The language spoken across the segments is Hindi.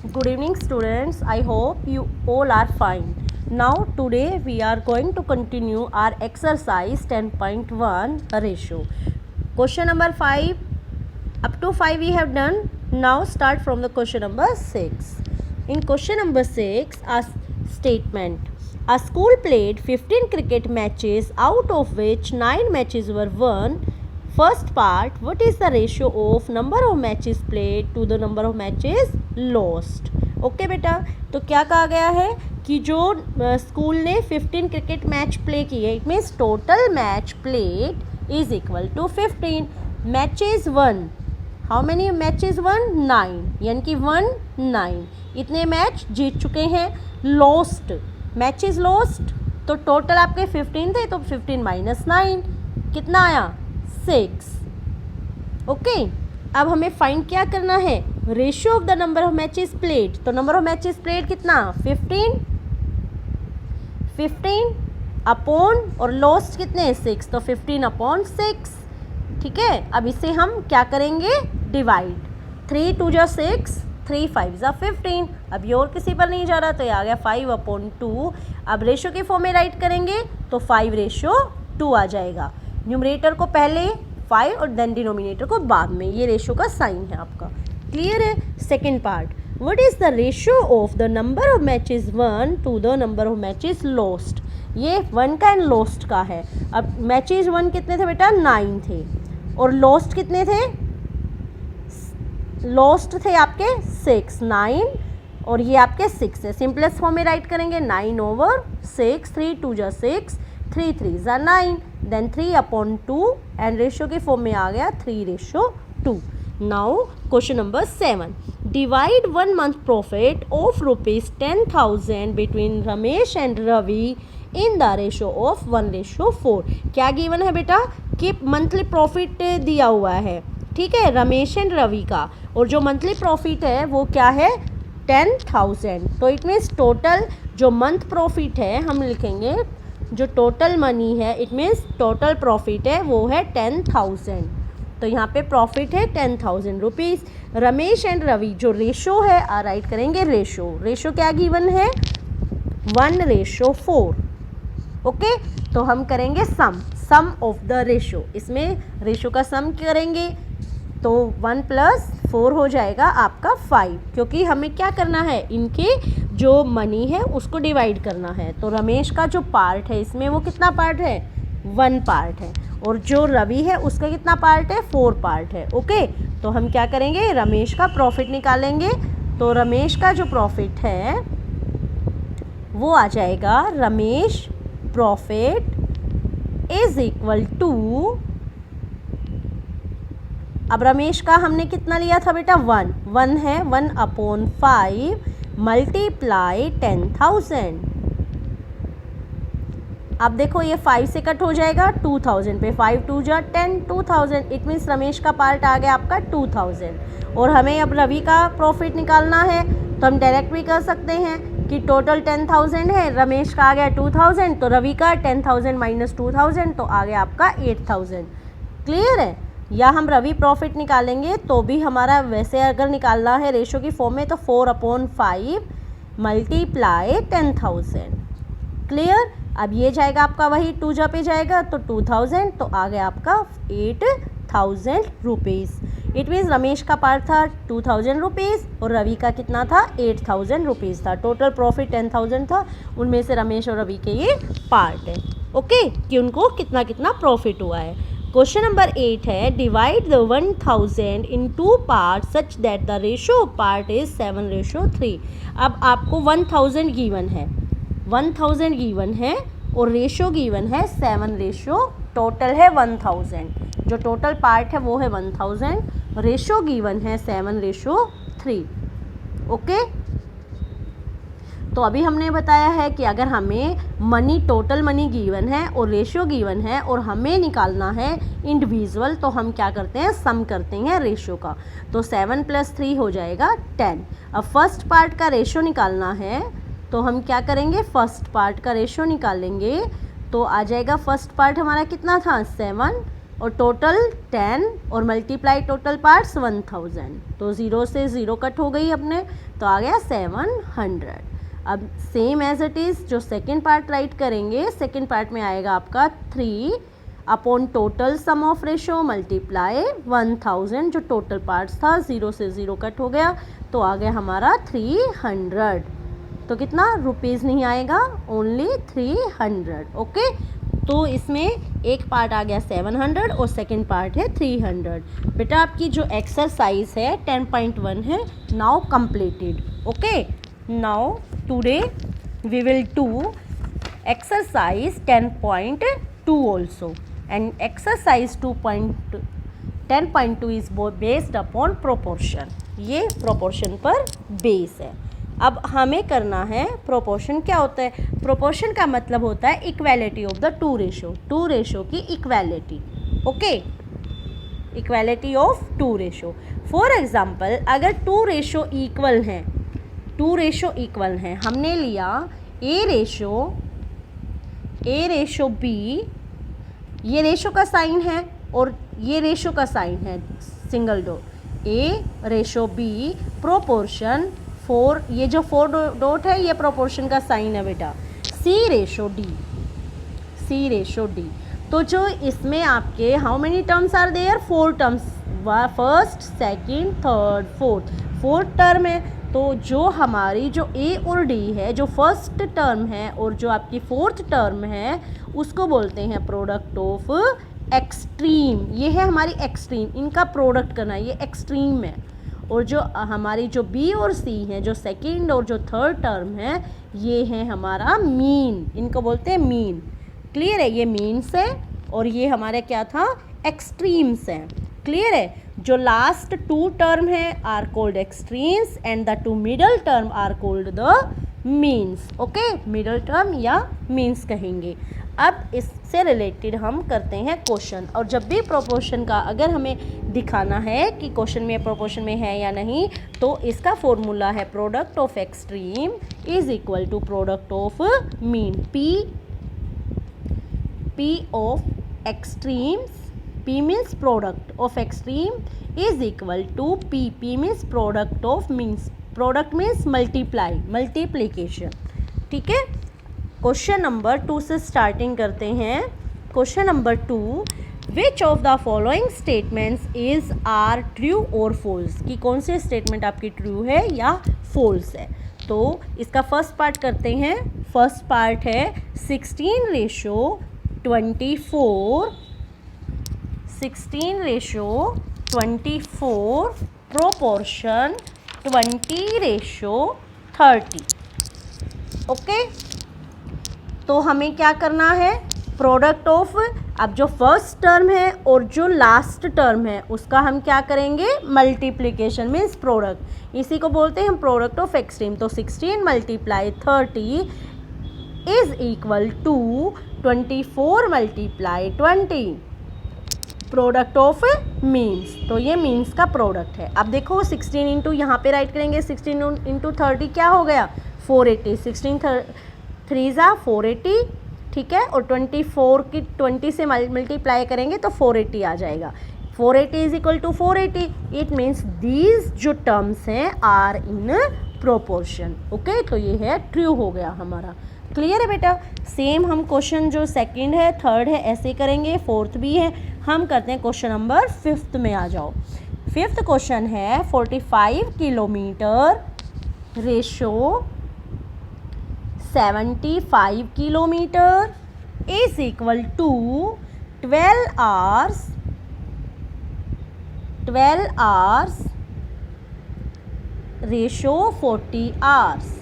Good evening students, I hope you all are fine. Now today we are going to continue our exercise 10.1 ratio. Question number 5, up to 5 we have done. Now start from the question number 6. In question number 6, a statement. A school played 15 cricket matches, out of which 9 matches were won. First part, what is the ratio of number of matches played to the number of matches lost? Okay बेटा, तो क्या कहा गया है कि जो स्कूल ने 15 क्रिकेट मैच प्ले किए, it means total match played is equal to 15 matches won. How many matches won? 9, यानी कि 1 9. इतने मैच जीत चुके हैं. लॉस्ट मैचेस लॉस्ट, तो टोटल आपके 15 थे, तो 15 माइनस 9 कितना आया? 6. ओके, अब हमें फाइंड क्या करना है? Ratio of the number of matches played. तो नंबर ऑफ मैचेस प्लेड कितना? 15 अपॉन, और लॉस्ट कितने? 6, तो 15 अपॉन 6. ठीक है, अब इसे हम क्या करेंगे? डिवाइड. 3 2 जा 6, 3 5 जा 15. अब ये और किसी पर नहीं जा रहा, तो ये आ गया 5 अपॉन 2. अब रेशियो के फॉर्म में राइट करेंगे तो 5:2 आ जाएगा. न्यूमरेटर को पहले 5 और देन डिनोमिनेटर को बाद में. ये रेशियो का साइन है आपका. क्लियर है? Second part, what is the ratio of the number of matches one two the number of matches lost. ये वन का एंड लॉस्ट का है. अब मैचेस वन कितने थे बेटा? 9 थे. और लॉस्ट कितने थे? लॉस्ट थे आपके 6, 9 और ये आपके 6 है. सिंपलेस्ट फॉर्म में राइट करेंगे 9/6, 3 2 जा 6, 3 3 जा 9, देन 3 अपॉन 2 एंड रेशियो के फॉर्म में आ गया 3:2. Now question number 7. Divide 1 month profit of ₹10,000 between Ramesh and Ravi in the ratio of 1:4. क्या गिवन है बेटा? कि मंथली प्रॉफिट दिया हुआ है, ठीक है, रमेश एंड रवि का, और जो मंथली प्रॉफिट है वो क्या है? 10,000. तो इट मीन्स टोटल जो मंथ प्रॉफिट है हम लिखेंगे, जो टोटल मनी है, इट मीन्स टोटल प्रॉफिट है वो है 10,000. तो यहाँ पे प्रॉफिट है 10,000 रुपीज़. रमेश एंड रवि जो रेशो है, राइट करेंगे रेशो. रेशो क्या गिवन है? 1:4. ओके, तो हम करेंगे सम ऑफ द रेशो. इसमें रेशो का सम करेंगे तो 1 + 4 हो जाएगा आपका 5, क्योंकि हमें क्या करना है? इनके जो मनी है उसको डिवाइड करना है. तो रमेश का जो पार्ट है इसमें वो कितना पार्ट है? 1 पार्ट है. और जो रवि है उसका कितना पार्ट है? 4 पार्ट है. ओके, तो हम क्या करेंगे? रमेश का प्रॉफिट निकालेंगे. तो रमेश का जो प्रॉफिट है वो आ जाएगा, Ramesh profit is equal to, अब रमेश का हमने कितना लिया था बेटा? 1 है, 1/5 मल्टीप्लाई 10,000. अब देखो ये 5 से कट हो जाएगा 2,000 पे. 5 2 जा 10, 2,000. इट मीन्स रमेश का पार्ट आ गया आपका 2,000. और हमें अब रवि का प्रॉफिट निकालना है, तो हम डायरेक्ट भी कर सकते हैं कि टोटल 10,000 है, रमेश का आ गया 2,000, तो रवि का 10,000 माइनस 2,000 तो आ गया आपका 8,000. क्लियर है? या हम रवि प्रॉफिट निकालेंगे तो भी हमारा, वैसे अगर निकालना है रेशो की फॉर्म में, तो 4/5 मल्टीप्लाई 10,000. क्लियर? अब ये जाएगा आपका वही 2 जा पे जाएगा तो 2,000, तो आ गया आपका 8,000 रुपीज़. इट मीन्स रमेश का पार्ट था 2,000 रुपीज़ और रवि का कितना था? 8,000 रुपीज़ था. टोटल प्रॉफिट 10,000 था, उनमें से रमेश और रवि के ये पार्ट है. ओके, कि उनको कितना कितना प्रॉफिट हुआ है. क्वेश्चन नंबर 8 है, divide the 1,000 in 2 part such that the ratio of part is 7:3. अब आपको 1,000 गिवन है, 1,000 गिवन है और रेशो गिवन है 7. टोटल है 1,000. जो टोटल पार्ट है वो है 1,000, रेशो गिवन है 7:3. ओके, तो अभी हमने बताया है कि अगर हमें मनी, टोटल मनी गिवन है और रेशियो गिवन है और हमें निकालना है इंडिविजुअल, तो हम क्या करते हैं? सम करते हैं रेशियो का. तो 7 + 3 हो जाएगा 10. अब फर्स्ट पार्ट का रेशियो निकालना है, तो हम क्या करेंगे? फर्स्ट पार्ट का रेशियो निकालेंगे. तो आ जाएगा, फर्स्ट पार्ट हमारा कितना था? 7. और टोटल 10 और मल्टीप्लाई टोटल पार्ट्स 1000, तो 0 से 0 कट हो गई अपने, तो आ गया 700। अब सेम एज इट इज़ जो सेकेंड पार्ट राइट करेंगे, सेकेंड पार्ट में आएगा आपका 3 upon total sum of ratio multiply 1000, जो टोटल पार्ट्स था, 0 से 0 कट हो गया, तो आ गया हमारा 300। तो कितना रुपीज़ नहीं आएगा, ओनली 300। ओके, तो इसमें एक पार्ट आ गया 700 और सेकंड पार्ट है 300। बेटा आपकी जो एक्सरसाइज है 10.1 है now completed. Okay, now today we will do exercise 10.2 also, and exercise 10.2 is based upon proportion. ये प्रोपोर्शन पर बेस है। अब हमें करना है प्रोपोर्शन। क्या होता है प्रोपोर्शन? का मतलब होता है equality of the two ratio, two ratio की equality. Okay, equality of two ratio. For example अगर टू रेशो इक्वल हैं, टू रेशो इक्वल हैं, हमने लिया ए रेशो बी, ये रेशो का साइन है और ये रेशो का साइन है, single dot, A ratio B proportion 4, ये जो 4 डॉट है ये प्रोपोर्शन का साइन है बेटा, सी रेशो डी। तो जो इसमें आपके how many terms are there? 4 terms, first, second, third, fourth term है। तो जो हमारी जो ए और डी है, जो फर्स्ट टर्म है और जो आपकी फोर्थ टर्म है, उसको बोलते हैं प्रोडक्ट ऑफ एक्सट्रीम। ये है हमारी एक्सट्रीम, इनका प्रोडक्ट करना, ये एक्सट्रीम है। और जो हमारी जो बी और सी हैं, जो सेकंड और जो थर्ड टर्म है, ये है हमारा मीन, इनको बोलते हैं मीन। क्लियर है? ये मीन्स है और ये हमारे क्या था? एक्सट्रीम्स हैं। क्लियर है? जो लास्ट 2 टर्म है are called extremes and the 2 middle term are called the means. Okay, middle term या मीन्स कहेंगे। अब इससे रिलेटेड हम करते हैं क्वेश्चन, और जब भी प्रोपोर्शन का अगर हमें दिखाना है कि क्वेश्चन में प्रोपोर्शन में है या नहीं, तो इसका फॉर्मूला है product of extreme is equal to product of mean. P of extremes, P means product of extreme is equal to P means product of means, product means multiplication। ठीक है, क्वेश्चन नंबर 2 से स्टार्टिंग करते हैं। Question number 2, which of the following statements is are true और फॉल्स? कि कौन से स्टेटमेंट आपकी ट्रू है या फॉल्स है? तो इसका फर्स्ट पार्ट करते हैं। फर्स्ट पार्ट है 16:24 प्रोपोर्शन 20:30। ओके, तो हमें क्या करना है? प्रोडक्ट ऑफ, अब जो फर्स्ट टर्म है और जो लास्ट टर्म है उसका हम क्या करेंगे? मल्टीप्लिकेशन मीन्स प्रोडक्ट, इसी को बोलते हैं हम प्रोडक्ट ऑफ एक्सट्रीम। तो 16 × 30 is equal to 24 × 20 product of means. तो ये मीन्स का प्रोडक्ट है। अब देखो 16 इंटू यहाँ पे राइट करेंगे, 16 इंटू 30 क्या हो गया? 480। 16 3 × 480, ठीक है, और 24 की 20 से मल्टीप्लाई करेंगे तो 480 आ जाएगा। 480 is equal to 480, it means these जो टर्म्स हैं आर इन प्रोपोर्शन। ओके, तो ये है ट्रू हो गया हमारा। क्लियर है बेटा? सेम हम क्वेश्चन जो सेकंड है, थर्ड है, ऐसे करेंगे, फोर्थ भी है। हम करते हैं क्वेश्चन नंबर 5 में आ जाओ। 5th क्वेश्चन है 45 kilometre ratio 75 kilometre is equal to 12 hours ratio 40 hours.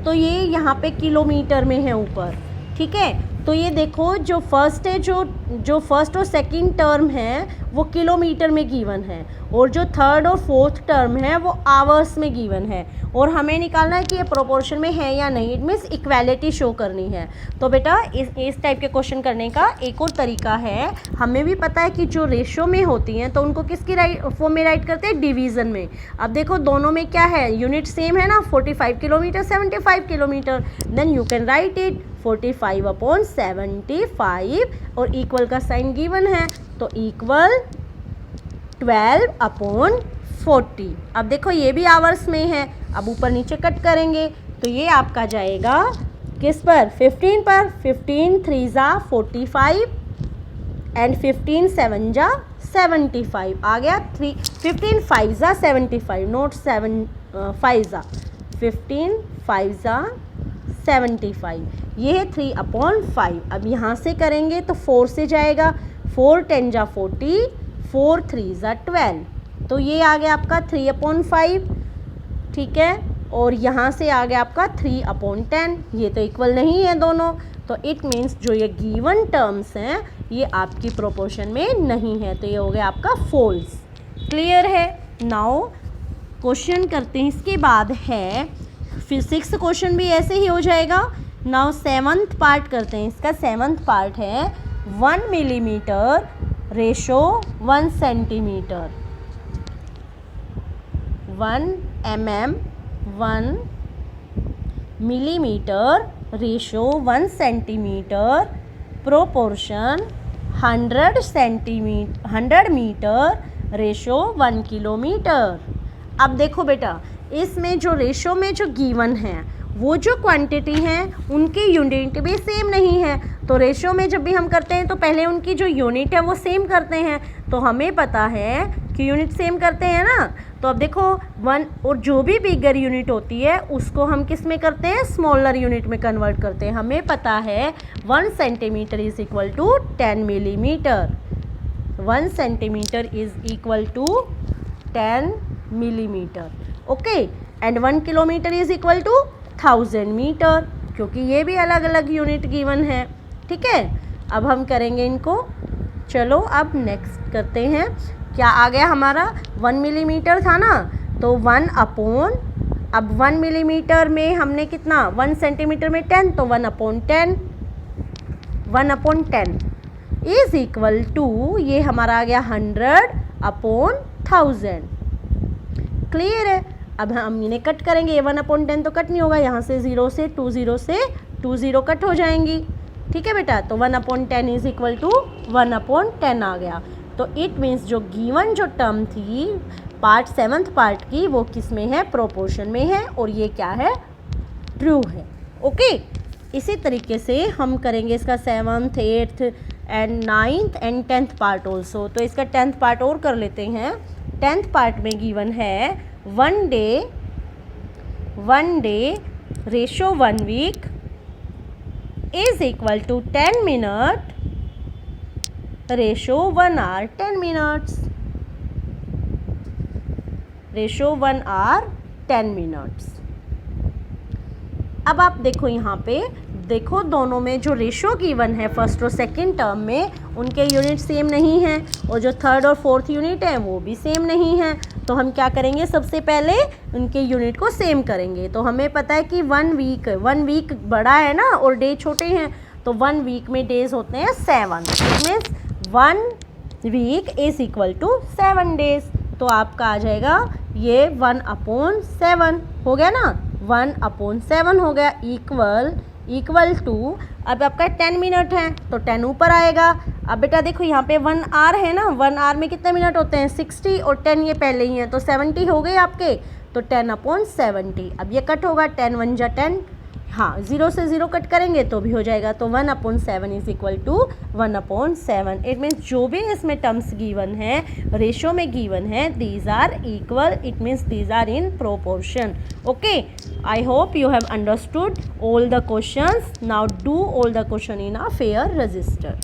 तो ये यहाँ पे किलोमीटर में है ऊपर, ठीक है। तो ये देखो जो फर्स्ट है, जो फर्स्ट और सेकंड टर्म है वो किलोमीटर में गिवन है, और जो थर्ड और फोर्थ टर्म है वो आवर्स में गिवन है और हमें निकालना है कि ये प्रोपोर्शन में है या नहीं। इट मीन्स इक्वालिटी शो करनी है। तो बेटा इस टाइप के क्वेश्चन करने का एक और तरीका है, हमें भी पता है कि जो रेशो में होती हैं तो उनको किसकी फॉर्म में राइट करते हैं, डिवीज़न में। अब देखो दोनों में क्या है, यूनिट सेम है ना, 45 kilometre 75 kilometre, then you can write it 45/75 और इक्वल का साइन गिवन है तो इक्वल 12/40। अब देखो ये भी आवर्स में है, अब ऊपर नीचे कट करेंगे तो ये आपका जाएगा किस पर, 15 पर। 15 3 ज़ा 45 एंड 15 7 ज़ा 75 आ गया। 15 5 ज़ा 75 नोट 7 5 ज़ा 15 5 ज़ा 75, ये है 3/5। अब यहाँ से करेंगे तो 4 से जाएगा, 4 10 ज़ा 40, 4 3 ज़ा 12, तो ये आ गया आपका 3/5, ठीक है। और यहाँ से आ गया आपका 3/10, ये तो इक्वल नहीं है दोनों, तो इट मीन्स जो ये गिवन टर्म्स हैं ये आपकी प्रोपोर्शन में नहीं है, तो ये हो गया आपका फॉल्स। क्लियर है। नाउ क्वेश्चन करते हैं, इसके बाद है फिर 6th क्वेश्चन भी ऐसे ही हो जाएगा। नाउ 7th पार्ट करते हैं, इसका 7th पार्ट है 1 millimetre ratio 1 centimetre, 1 mm 1 millimetre ratio 1 centimetre, proportion 100 metre ratio 1 kilometre. अब देखो बेटा इसमें जो रेशो में जो गिवन है वो जो क्वांटिटी हैं उनकी यूनिट भी सेम नहीं है, तो रेशो में जब भी हम करते हैं तो पहले उनकी जो यूनिट है वो सेम करते हैं, तो हमें पता है कि यूनिट सेम करते हैं ना। तो अब देखो 1 और जो भी बिगर यूनिट होती है उसको हम किस में करते हैं, स्मॉलर यूनिट में कन्वर्ट करते हैं। हमें पता है 1 centimetre is equal to 10 millimetre, 1 centimetre is equal to 10 millimetre, okay. And 1 kilometre is equal to 1000 metre, क्योंकि ये भी अलग अलग यूनिट गिवन है, ठीक है। अब हम करेंगे इनको, चलो अब नेक्स्ट करते हैं। क्या आ गया हमारा, 1 मिलीमीटर था ना, तो 1/, अब 1 मिलीमीटर में हमने कितना, 1 सेंटीमीटर में 10, तो 1/10, 1/10 इज इक्वल टू, ये हमारा आ गया 100/1000। क्लियर है। अब हम इन्हें कट करेंगे, ये 1/10 तो कट नहीं होगा, यहाँ से 0 से 2 0 से 2 0 कट हो जाएंगी, ठीक है बेटा। तो 1/10 इज इक्वल टू 1/10 आ गया। तो इट मीन्स जो गिवन जो टर्म थी पार्ट 7th पार्ट की वो किस में है, प्रोपोर्शन में है, और ये क्या है, ट्रू है, ओके। इसी तरीके से हम करेंगे इसका 7th 8th and 9th and 10th part also. तो इसका 10th पार्ट और कर लेते हैं। 10th पार्ट में गिवन है 1 day ratio 1 week is equal to 10 minute ratio 1 hour 10 minutes, ratio 1 hour 10 minutes. अब आप देखो यहाँ पे, देखो दोनों में जो रेशो गिवन है फर्स्ट और सेकंड टर्म में उनके यूनिट सेम नहीं हैं, और जो थर्ड और फोर्थ यूनिट है वो भी सेम नहीं है। तो हम क्या करेंगे, सबसे पहले उनके यूनिट को सेम करेंगे। तो हमें पता है कि 1 वीक बड़ा है ना और डे छोटे हैं, तो 1 वीक में डेज होते हैं 7, it means 1 week is equal to 7 days. तो आपका आ जाएगा ये 1/7 हो गया ना, 1/7 हो गया, इक्वल टू, अब आपका 10 मिनट है तो 10 ऊपर आएगा। अब बेटा देखो यहाँ पे 1 आवर है ना, 1 आवर में कितने मिनट होते हैं, 60, और 10 ये पहले ही है तो 70 हो गए आपके, तो 10/70। अब ये कट होगा, 10 1 जा 10, हाँ 0 से 0 कट करेंगे तो भी हो जाएगा, तो 1/7 is equal to 1/7। It means जो भी इसमें टर्म्स गिवन है, रेशो में गिवन है, these are equal, it means these are in proportion, okay. I hope you have understood all the questions. Now do all the question in a fair register.